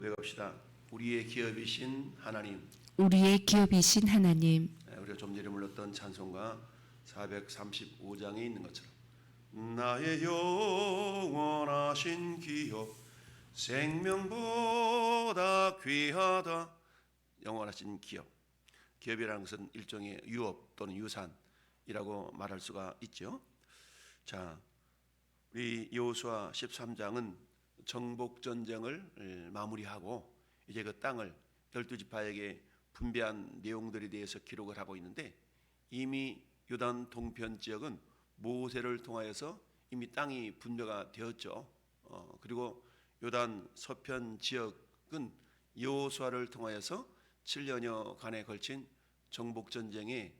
고백합시다. 우리의 기업이신 하나님. 우리의 기업이신 하나님, 우리가 좀 전에 불렀던 찬송가 435장에 있는 것처럼 나의 영원하신 기업 생명보다 귀하다. 영원하신 기업. 기업이라는 것은 일종의 유업 또는 유산이라고 말할 수가 있죠. 자, 우리 여호수아 13장은 정복 전쟁을 마무리하고 이제 그 땅을 12지파에게 분배한 내용들에 대해서 기록을 하고 있는데, 이미 요단 동편 지역은 모세를 통하여서 이미 땅이 분배가 되었죠. 그리고 요단 서편 지역은 여호수아를 통하여서 7년여간에 걸친 정복 전쟁에,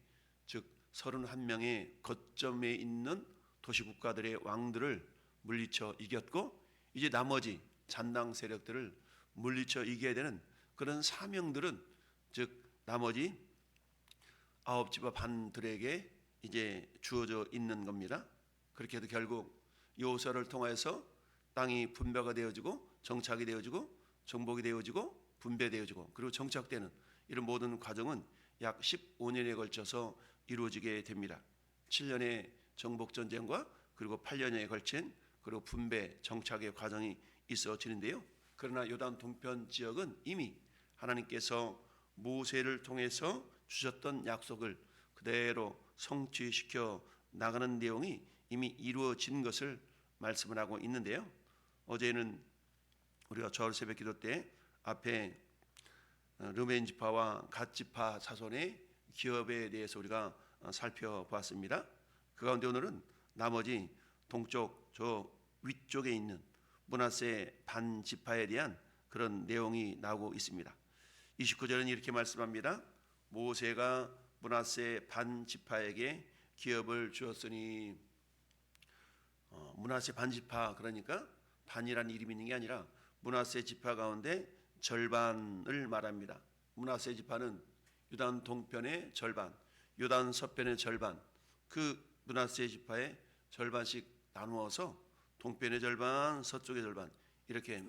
즉 31명의 거점에 있는 도시국가들의 왕들을 물리쳐 이겼고, 이제 나머지 잔당 세력들을 물리쳐 이겨야 되는 그런 사명들은, 즉 나머지 9지파 반들에게 이제 주어져 있는 겁니다. 그렇게 해도 결국 여호수아를 통해서 땅이 분배가 되어지고 정착이 되어지고 정복이 되어지고 분배되어지고 그리고 정착되는 이런 모든 과정은 약 15년에 걸쳐서 이루어지게 됩니다. 7년의 정복전쟁과 그리고 8년에 걸친 그리고 분배 정착의 과정이 있어지는데요. 그러나 요단 동편 지역은 이미 하나님께서 모세를 통해서 주셨던 약속을 그대로 성취시켜 나가는 내용이 이미 이루어진 것을 말씀을 하고 있는데요. 어제는 우리가 저울 새벽 기도 때 앞에 르벤 지파와 갓 지파 자손의 기업에 대해서 우리가 살펴보았습니다. 그 가운데 오늘은 나머지 동쪽 저 위쪽에 있는 므낫세 반 지파에 대한 그런 내용이 나오고 있습니다. 29절은 이렇게 말씀합니다. 모세가 므낫세 반 지파에게 기업을 주었으니, 므낫세 반 지파, 그러니까 반이라는 이름이 있는 게 아니라 므낫세 지파 가운데 절반을 말합니다. 므낫세 지파는 요단 동편의 절반, 요단 서편의 절반, 그 므낫세 지파의 절반씩 나누어서 동편의 절반, 서쪽의 절반 이렇게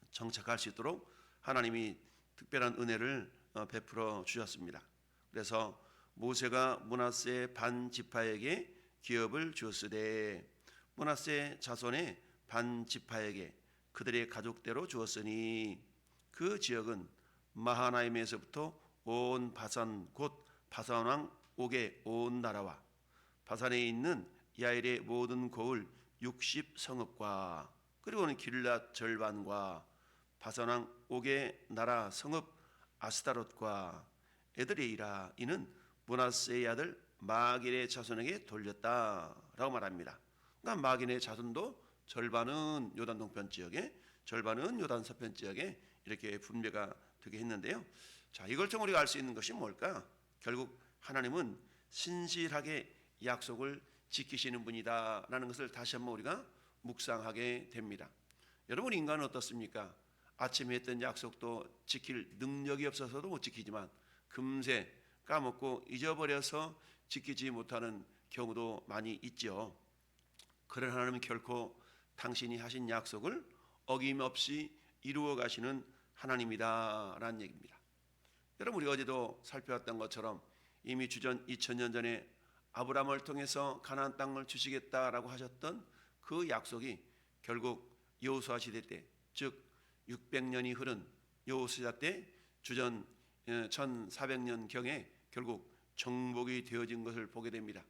정착할 수 있도록 하나님이 특별한 은혜를 베풀어 주셨습니다. 그래서 모세가 므낫세 반 지파에게 기업을 주었으되 므낫세 자손의 반 지파에게 그들의 가족대로 주었으니, 그 지역은 마하나임에서부터 온 바산 곧 바산 왕 옥의 온 나라와 바산에 있는 야일의 모든 고을 60성읍과 그리고는 길랏 절반과 바산 왕 옥의 나라 성읍 아스타롯과 에드레이라, 이는 므낫세의 아들 마길의 자손에게 돌렸다라고 말합니다. 그러니까 마길의 자손도 절반은 요단 동편 지역에, 절반은 요단 서편 지역에 이렇게 분배가 되게 했는데요. 자, 이걸 통해 우리가 알 수 있는 것이 뭘까? 결국 하나님은 신실하게 약속을 지키시는 분이다라는 것을 다시 한번 우리가 묵상하게 됩니다. 여러분, 인간은 어떻습니까? 아침에 했던 약속도 지킬 능력이 없어서도 못 지키지만 금세 까먹고 잊어버려서 지키지 못하는 경우도 많이 있죠. 그런 하나님은 결코 당신이 하신 약속을 어김없이 이루어 가시는 하나님이다라는 얘기입니다. 여러분, 우리가 어제도 살펴봤던 것처럼 이미 주전 2000년 전에 아브라함을 통해서 가나안 땅을 주시겠다라고 하셨던 그 약속이 결국 여호수아 시대 때, 즉 600년이 흐른 여호수아 때 주전 1400년경에 결국 정복이 되어진 것을 보게 됩니다.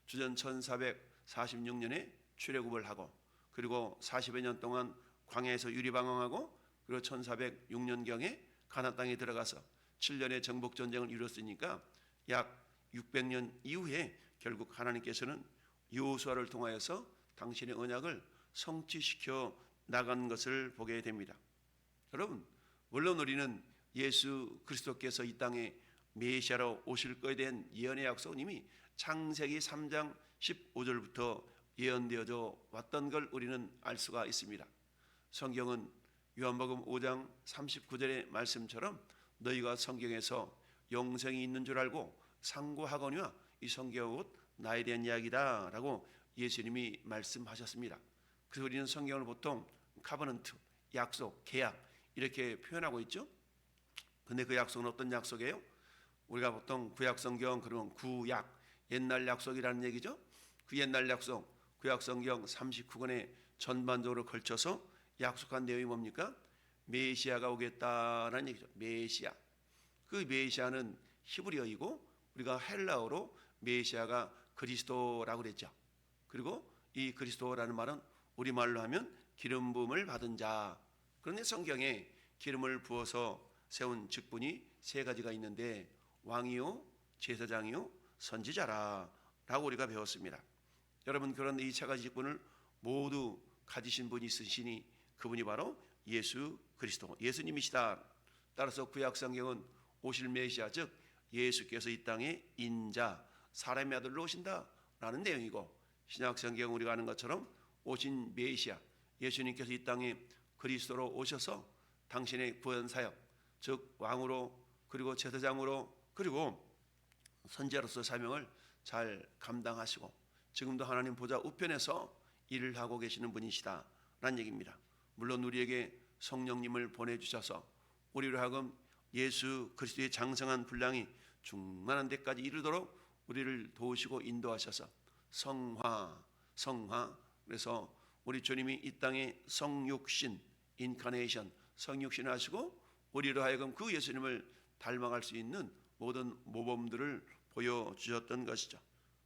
주전 1446년에 출애굽을 하고 그리고 40여 년 동안 광야에서 유리방황하고 그리고 1406년경에 가나안 땅에 들어가서 7년의 정복 전쟁을 이뤘으니까 약 600년 이후에 결국 하나님께서는 여호수아를 통하여서 당신의 언약을 성취시켜 나간 것을 보게 됩니다. 여러분, 물론 우리는 예수 그리스도께서 이 땅에 메시아로 오실 것에 대한 예언의 약속은 이미 창세기 3장 15절부터 예언되어져 왔던 걸 우리는 알 수가 있습니다. 성경은 요한복음 5장 39절의 말씀처럼 너희가 성경에서 영생이 있는 줄 알고 상고하거니와 이 성경은 곧 나에 대한 이야기다 라고 예수님이 말씀하셨습니다. 그래서 우리는 성경을 보통 카버넌트, 약속, 계약 이렇게 표현하고 있죠. 근데 그 약속은 어떤 약속이에요? 우리가 보통 구약 성경 그러면 구약 옛날 약속이라는 얘기죠. 그 옛날 약속 구약 성경 39권에 전반적으로 걸쳐서 약속한 내용이 뭡니까? 메시아가 오겠다라는 얘기죠. 메시아. 그 메시아는 히브리어이고 우리가 헬라어로 메시아가 그리스도라고 그랬죠. 그리고 이 그리스도라는 말은 우리말로 하면 기름 부음을 받은 자. 그런데 성경에 기름을 부어서 세운 직분이 세 가지가 있는데 왕이요, 제사장이요, 선지자라라고 우리가 배웠습니다. 여러분 그런 이 세 가지 직분을 모두 가지신 분이 있으시니 그분이 바로 예수 그리스도, 예수님이시다. 따라서 구약 성경은 오실 메시아 즉 예수께서 이 땅에 인자, 사람의 아들로 오신다라는 내용이고 신약 성경 우리가 아는 것처럼 오신 메시아, 예수님께서 이 땅에 그리스도로 오셔서 당신의 구원 사역, 즉 왕으로 그리고 제사장으로 그리고 선지자로서 사명을 잘 감당하시고 지금도 하나님 보좌 우편에서 일을 하고 계시는 분이시다라는 얘기입니다. 물론 우리에게 성령님을 보내주셔서 우리로 하여금 예수 그리스도의 장성한 분량이 충만한 데까지 이르도록 우리를 도우시고 인도하셔서 성화 그래서 우리 주님이 이 땅에 성육신 인카네이션 성육신을 하시고 우리로 하여금 그 예수님을 닮아갈 수 있는 모든 모범들을 보여주셨던 것이죠.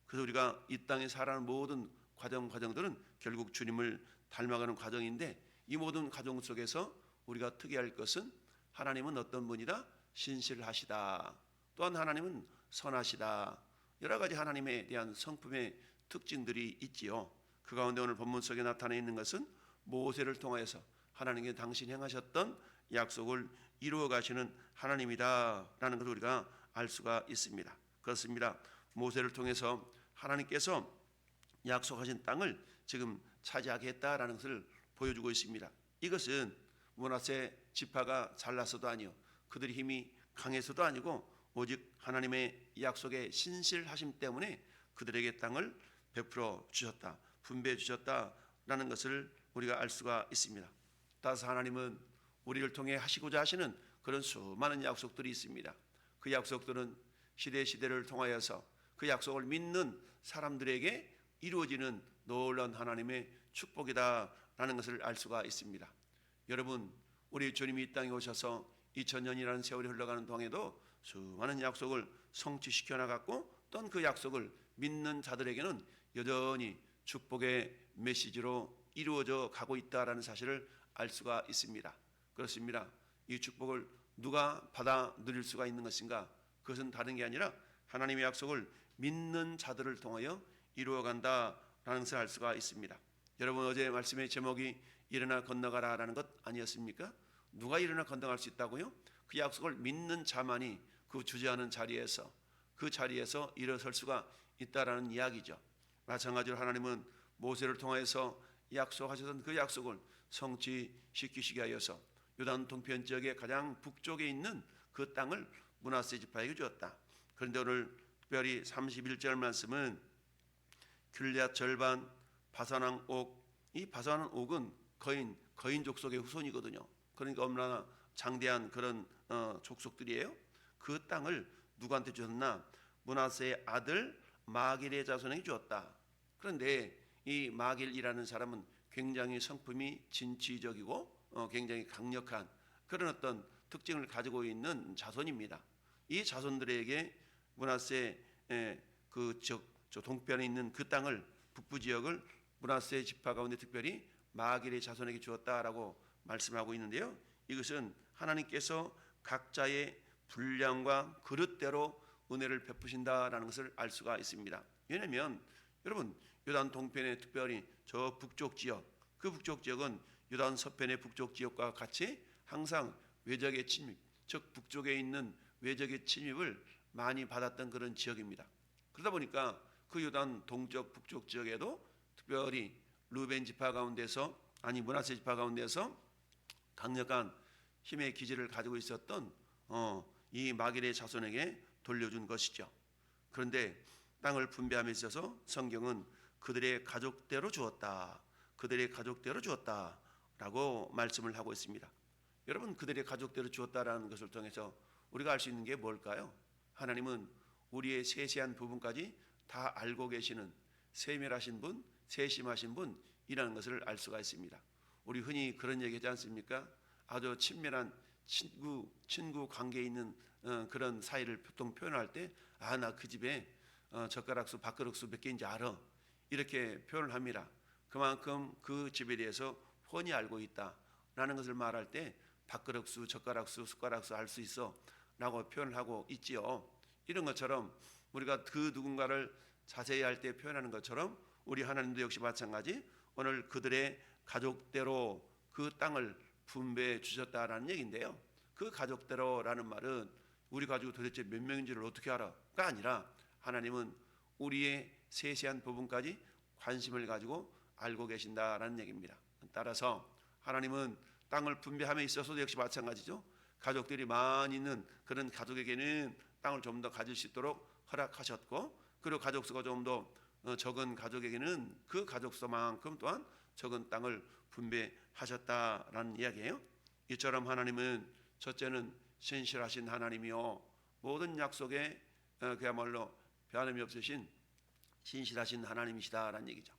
그래서 우리가 이 땅에 살아가는 모든 과정들은 결국 주님을 닮아가는 과정인데 이 모든 과정 속에서 우리가 특이할 것은 하나님은 어떤 분이다? 신실하시다. 또한 하나님은 선하시다. 여러 가지 하나님에 대한 성품의 특징들이 있지요. 그 가운데 오늘 본문 속에 나타나 있는 것은 모세를 통하여서 하나님께 당신이 행하셨던 약속을 이루어 가시는 하나님이다라는 것을 우리가 알 수가 있습니다. 그렇습니다. 모세를 통해서 하나님께서 약속하신 땅을 지금 차지하겠다라는 것을 보여주고 있습니다. 이것은 므낫세 지파가 잘나서도 아니요 그들의 힘이 강해서도 아니고 오직 하나님의 약속의 신실하심 때문에 그들에게 땅을 베풀어 주셨다, 분배해 주셨다라는 것을 우리가 알 수가 있습니다. 따라서 하나님은 우리를 통해 하시고자 하시는 그런 수많은 약속들이 있습니다. 그 약속들은 시대를 통하여서 그 약속을 믿는 사람들에게 이루어지는 놀라운 하나님의 축복이다라는 것을 알 수가 있습니다. 여러분 우리 주님이 이 땅에 오셔서 2000년이라는 세월이 흘러가는 동안에도 수많은 약속을 성취시켜 나갔고 또한 그 약속을 믿는 자들에게는 여전히 축복의 메시지로 이루어져 가고 있다라는 사실을 알 수가 있습니다. 그렇습니다. 이 축복을 누가 받아 누릴 수가 있는 것인가? 그것은 다른 게 아니라 하나님의 약속을 믿는 자들을 통하여 이루어간다라는 것을 알 수가 있습니다. 여러분 어제 말씀의 제목이 일어나 건너가라라는 것 아니었습니까? 누가 일어나 건너갈 수 있다고요? 그 약속을 믿는 자만이 그 주재하는 자리에서 그 자리에서 일어설 수가 있다라는 이야기죠. 마찬가지로 하나님은 모세를 통해서 약속하셨던 그 약속을 성취시키시게 하여서 요단 동편 지역의 가장 북쪽에 있는 그 땅을 므낫세 지파에게 주었다. 그런데 오늘 특별히 31절 말씀은 길앗 절반 바산왕 옥, 이 바산왕 옥은 거인 족속의 후손이거든요. 그러니까 얼마나 장대한 그런 족속들이에요. 그 땅을 누구한테 주었나? 므낫세의 아들 마길의 자손에게 주었다. 그런데 이 마길이라는 사람은 굉장히 성품이 진취적이고 굉장히 강력한 그런 어떤 특징을 가지고 있는 자손입니다. 이 자손들에게 므낫세 저 동편에 있는 그 땅을 북부 지역을 므낫세 지파 가운데 특별히 마길의 자손에게 주었다라고 말씀하고 있는데요. 이것은 하나님께서 각자의 분량과 그릇대로 은혜를 베푸신다라는 것을 알 수가 있습니다. 왜냐하면 여러분 요단 동편의 특별히 저 북쪽 지역, 그 북쪽 지역은 요단 서편의 북쪽 지역과 같이 항상 외적의 침입, 즉 북쪽에 있는 외적의 침입을 많이 받았던 그런 지역입니다. 그러다 보니까 그 요단 동쪽 북쪽 지역에도 특별히 루벤 지파 가운데서 므낫세 지파 가운데서 강력한 힘의 기질을 가지고 있었던 이 마길의 자손에게 돌려준 것이죠. 그런데 땅을 분배함에 있어서 성경은 그들의 가족대로 주었다, 그들의 가족대로 주었다라고 말씀을 하고 있습니다. 여러분 그들의 가족대로 주었다라는 것을 통해서 우리가 알 수 있는 게 뭘까요? 하나님은 우리의 세세한 부분까지 다 알고 계시는 세밀하신 분, 세심하신 분이라는 것을 알 수가 있습니다. 우리 흔히 그런 얘기하지 않습니까? 아주 친밀한 친구 관계에 있는 그런 사이를 보통 표현할 때, 아, 나 그 집에 젓가락수, 밥그릇수 몇 개인지 알아, 이렇게 표현을 합니다. 그만큼 그 집에 대해서 훤히 알고 있다라는 것을 말할 때 밥그릇수, 젓가락수, 숟가락수 알 수 있어 라고 표현을 하고 있지요. 이런 것처럼 우리가 그 누군가를 자세히 할 때 표현하는 것처럼 우리 하나님도 역시 마찬가지, 오늘 그들의 가족대로 그 땅을 분배해 주셨다라는 얘기인데요. 그 가족대로라는 말은 우리 가족이 도대체 몇 명인지를 어떻게 알아가 아니라 하나님은 우리의 세세한 부분까지 관심을 가지고 알고 계신다라는 얘기입니다. 따라서 하나님은 땅을 분배함에 있어서도 역시 마찬가지죠. 가족들이 많이 있는 그런 가족에게는 땅을 좀 더 가질 수 있도록 허락하셨고, 그리고 가족 수가 좀 더 적은 가족에게는 그 가족 수만큼 또한 적은 땅을 분배하셨다라는 이야기예요. 이처럼 하나님은 첫째는 신실하신 하나님이요, 모든 약속에 그야말로 변함이 없으신 신실하신 하나님이시다라는 얘기죠.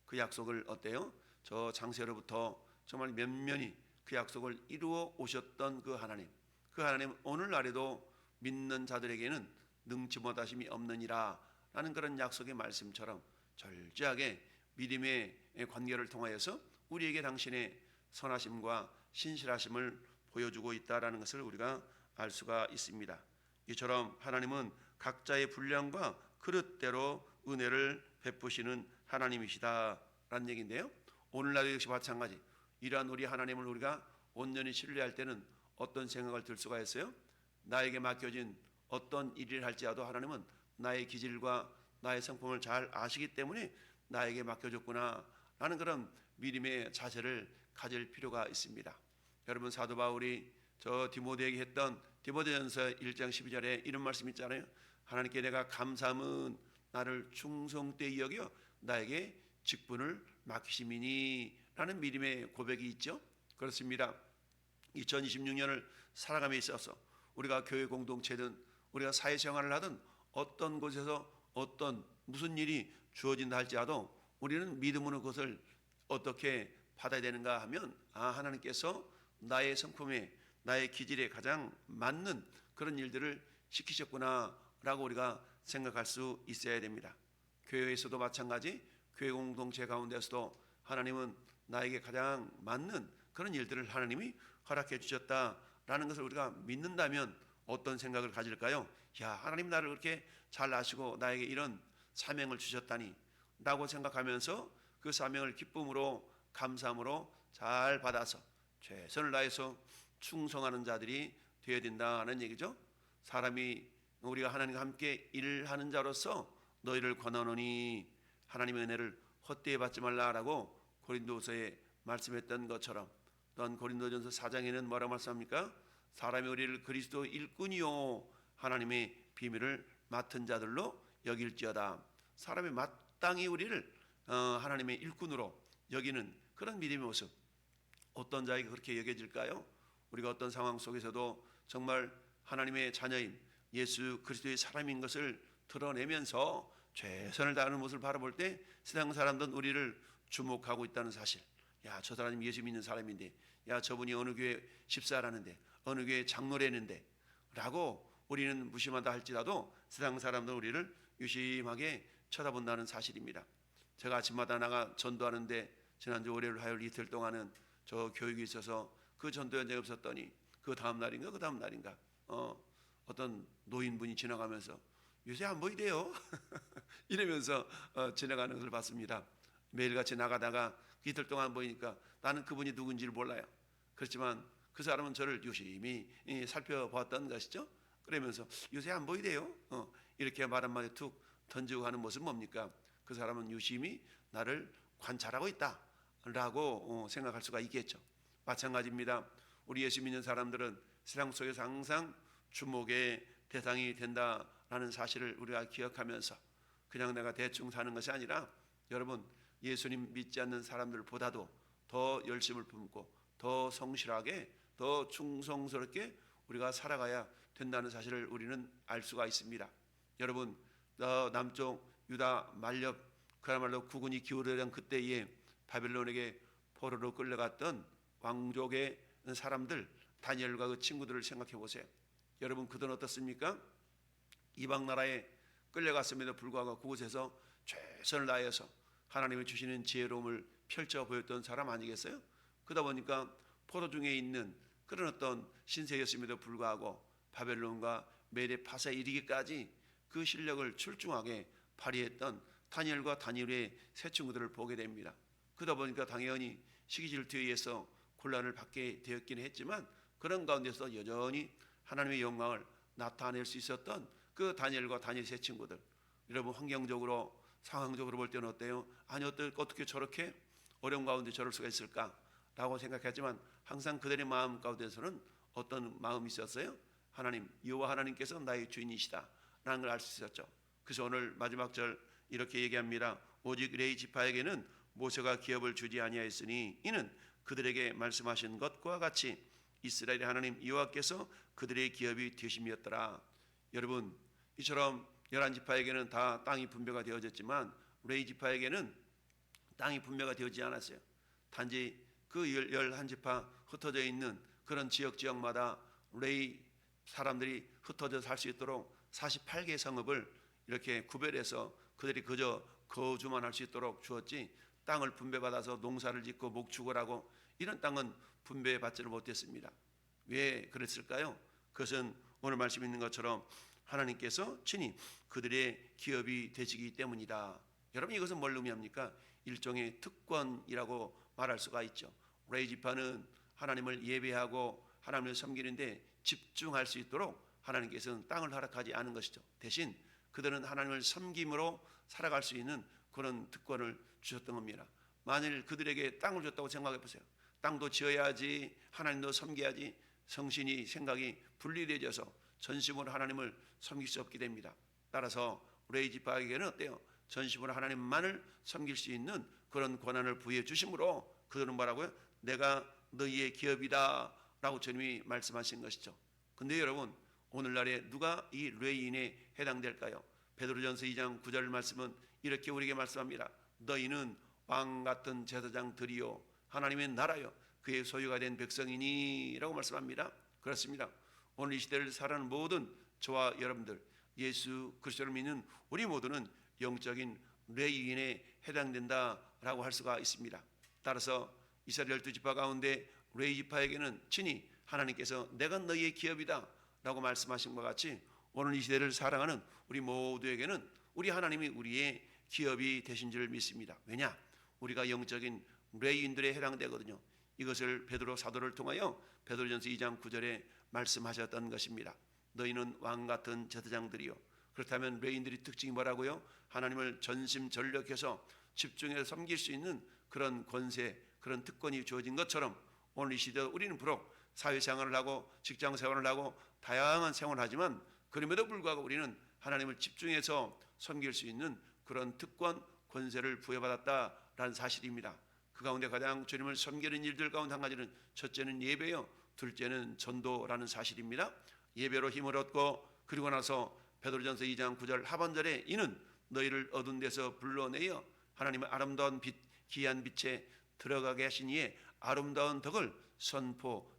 그 약속을 어때요? 저 장세로부터 정말 면면히 그 약속을 이루어 오셨던 그 하나님 오늘날에도 믿는 자들에게는 능치 못하심이 없느니라 라는 그런 약속의 말씀처럼 절저하게 믿음의 관계를 통하여서 우리에게 당신의 선하심과 신실하심을 보여주고 있다라는 것을 우리가 알 수가 있습니다. 이처럼 하나님은 각자의 분량과 그릇대로 은혜를 베푸시는 하나님이시다라는 얘기인데요. 오늘날도 역시 마찬가지, 이러한 우리 하나님을 우리가 온전히 신뢰할 때는 어떤 생각을 들 수가 있어요? 나에게 맡겨진 어떤 일을 할지라도 하나님은 나의 기질과 나의 성품을 잘 아시기 때문에 나에게 맡겨줬구나 라는 그런 믿음의 자세를 가질 필요가 있습니다. 여러분, 사도 바울이 저 디모데에게 했던 디모데전서 1장 12절에 이런 말씀 있잖아요. 하나님께 내가 감사함은 나를 충성되이 여겨 나에게 직분을 맡기심이니 라는 믿음의 고백이 있죠. 그렇습니다. 2026년을 살아감에 있어서 우리가 교회 공동체든 우리가 사회생활을 하든 어떤 곳에서 어떤 무슨 일이 주어진다 할지라도 우리는 믿음으로 그것을 어떻게 받아야 되는가 하면, 하나님께서 나의 성품에 나의 기질에 가장 맞는 그런 일들을 시키셨구나 라고 우리가 생각할 수 있어야 됩니다. 교회에서도 마찬가지, 교회 공동체 가운데서도 하나님은 나에게 가장 맞는 그런 일들을 하나님이 허락해 주셨다라는 것을 우리가 믿는다면 어떤 생각을 가질까요? 야, 하나님 나를 그렇게 잘 아시고 나에게 이런 사명을 주셨다니 라고 생각하면서 그 사명을 기쁨으로 감사함으로 잘 받아서 최선을 다해서 충성하는 자들이 되어야 된다는 얘기죠. 사람이 우리가 하나님과 함께 일하는 자로서 너희를 권하노니 하나님의 은혜를 헛되이 받지 말라라고 고린도서에 말씀했던 것처럼, 또한 고린도전서 4장에는 뭐라고 말씀합니까? 사람이 우리를 그리스도 일꾼이요 하나님의 비밀을 맡은 자들로 여길지어다. 사람이 마땅히 우리를 하나님의 일꾼으로 여기는 그런 믿음의 모습, 어떤 자에게 그렇게 여겨질까요? 우리가 어떤 상황 속에서도 정말 하나님의 자녀임, 예수 그리스도의 사람인 것을 드러내면서 최선을 다하는 모습을 바라볼 때 세상 사람들은 우리를 주목하고 있다는 사실. 야, 저 사람이 예수 믿는 사람인데, 야, 저분이 어느 교회 집사라는데, 어느 교회 장로라는데 라고 우리는 무심하다 할지라도 세상 사람들은 우리를 유심하게 쳐다본다는 사실입니다. 제가 아침마다 나가 전도하는데 지난주 월요일 화요일 이틀 동안은 저 교육이 있어서 그 전도 현장에 없었더니 그 다음 날인가 어떤 노인분이 지나가면서 요새 안 보이대요 이러면서 지나가는 것을 봤습니다. 매일같이 나가다가 이틀 동안 보이니까 나는 그분이 누군지를 몰라요. 그렇지만 그 사람은 저를 유심히 살펴보았던 것이죠. 그러면서 요새 안 보이대요. 이렇게 말 한마디 툭 던지고 하는 모습은 뭡니까? 그 사람은 유심히 나를 관찰하고 있다라고 생각할 수가 있겠죠. 마찬가지입니다. 우리 예수 믿는 사람들은 세상 속에서 항상 주목의 대상이 된다라는 사실을 우리가 기억하면서 그냥 내가 대충 사는 것이 아니라, 여러분, 예수님 믿지 않는 사람들보다도 더 열심을 품고 더 성실하게 더 충성스럽게 우리가 살아가야 된다는 사실을 우리는 알 수가 있습니다. 여러분, 남쪽 유다 만렵 그야말로 국군이 기울어던 그때에 바벨론에게 포로로 끌려갔던 왕족의 사람들 다니엘과 그 친구들을 생각해 보세요. 여러분, 그들은 어떻습니까? 이방 나라에 끌려갔음에도 불구하고 그곳에서 최선을 다해서 하나님이 주시는 지혜로움을 펼쳐 보였던 사람 아니겠어요? 그러다 보니까 포로 중에 있는 그런 어떤 신세였음에도 불구하고 바벨론과 메대 파사에 이르기까지 그 실력을 출중하게 발휘했던 다니엘과 다니엘의 세 친구들을 보게 됩니다. 그러다 보니까 당연히 시기 질투에 의해서 곤란을 받게 되었긴 했지만 그런 가운데서 여전히 하나님의 영광을 나타낼 수 있었던 그 다니엘과 다니엘 세 친구들, 여러분 환경적으로 상황적으로 볼 때는 어때요? 아니 어떻게 저렇게 어려운 가운데 저럴 수가 있을까라고 생각했지만 항상 그들의 마음 가운데서는 어떤 마음이 있었어요? 하나님, 여호와 하나님께서 나의 주인이시다 라는 걸 알 수 있었죠. 그래서 오늘 마지막 절 이렇게 얘기합니다. 오직 레위 지파에게는 모세가 기업을 주지 아니하였으니 이는 그들에게 말씀하신 것과 같이 이스라엘의 하나님 여호와께서 그들의 기업이 되심이었더라. 여러분, 이처럼 11지파에게는 다 땅이 분배가 되어졌지만 레위 지파에게는 땅이 분배가 되어지지 않았어요. 단지 그 11지파 흩어져 있는 그런 지역마다 레위 사람들이 흩어져 살 수 있도록 48개의 성읍을 이렇게 구별해서 그들이 그저 거주만 할 수 있도록 주었지, 땅을 분배받아서 농사를 짓고 목축을 하고 이런 땅은 분배받지를 못했습니다. 왜 그랬을까요? 그것은 오늘 말씀 있는 것처럼 하나님께서 친히 그들의 기업이 되시기 때문이다. 여러분, 이것은 뭘 의미합니까? 일종의 특권이라고 말할 수가 있죠. 레위 지파는 하나님을 예배하고 하나님을 섬기는데 집중할 수 있도록 하나님께서는 땅을 허락하지 않은 것이죠. 대신 그들은 하나님을 섬김으로 살아갈 수 있는 그런 특권을 주셨던 겁니다. 만일 그들에게 땅을 줬다고 생각해 보세요. 땅도 지어야지, 하나님도 섬겨야지, 성신이 생각이 분리되어져서 전심으로 하나님을 섬길 수 없게 됩니다. 따라서 레위 지파에게는 어때요? 전심으로 하나님만을 섬길 수 있는 그런 권한을 부여해 주심으로 그들은 뭐라고요? 내가 너희의 기업이다 라고 주님이 말씀하신 것이죠. 근데 여러분, 오늘날에 누가 이 레위인에 해당될까요? 베드로전서 2장 9절 말씀은 이렇게 우리에게 말씀합니다. 너희는 왕같은 제사장들이요 하나님의 나라요 그의 소유가 된 백성이니 라고 말씀합니다. 그렇습니다. 오늘 이 시대를 살아가는 모든 저와 여러분들, 예수 그리스도를 믿는 우리 모두는 영적인 레위인에 해당된다라고 할 수가 있습니다. 따라서 이스라엘 12지파 가운데 레위 지파에게는 친히 하나님께서 내가 너희의 기업이다 라고 말씀하신 것 같이 오늘 이 시대를 살아가는 우리 모두에게는 우리 하나님이 우리의 기업이 되신 줄 믿습니다. 왜냐? 우리가 영적인 레위인들에 해당되거든요. 이것을 베드로 사도를 통하여 베드로전서 2장 9절에 말씀하셨던 것입니다. 너희는 왕같은 제사장들이요. 그렇다면 레위인들의 특징이 뭐라고요? 하나님을 전심전력해서 집중해서 섬길 수 있는 그런 권세, 그런 특권이 주어진 것처럼 오늘 이 시대 우리는 비록 사회생활을 하고 직장생활을 하고 다양한 생활을 하지만 그럼에도 불구하고 우리는 하나님을 집중해서 섬길 수 있는 그런 특권, 권세를 부여받았다라는 사실입니다. 그 가운데 가장 주님을 섬기는 일들 가운데 한 가지는 첫째는 예배요, 둘째는 전도라는 사실입니다. 예배로 힘을 얻고 그리고 나서 베드로전서 2장 9절 하반절에 이는 너희를 어두운 데서 불러내어 하나님의 아름다운 빛, 귀한 빛에 들어가게 하신 이의 아름다운 덕을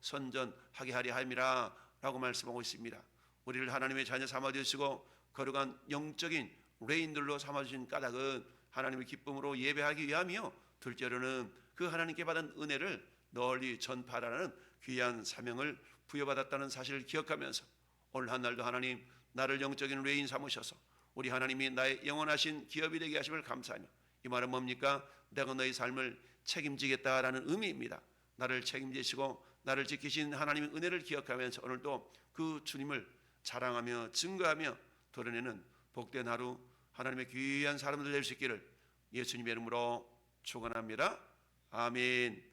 선전하게 하려 함이라 라고 말씀하고 있습니다. 우리를 하나님의 자녀 삼아주시고 거룩한 영적인 레인들로 삼아주신 까닭은 하나님의 기쁨으로 예배하기 위함이요, 둘째로는 그 하나님께 받은 은혜를 널리 전파하라는 귀한 사명을 부여받았다는 사실을 기억하면서 오늘 한 날도 하나님 나를 영적인 레인 삼으셔서 우리 하나님이 나의 영원하신 기업이 되게 하심을 감사하며, 이 말은 뭡니까? 내가 너의 삶을 책임지겠다라는 의미입니다. 나를 책임지시고 나를 지키신 하나님의 은혜를 기억하면서 오늘도 그 주님을 자랑하며 증거하며 드러내는 복된 하루, 하나님의 귀한 사람들 될 수 있기를 예수님의 이름으로 축원합니다. 아멘.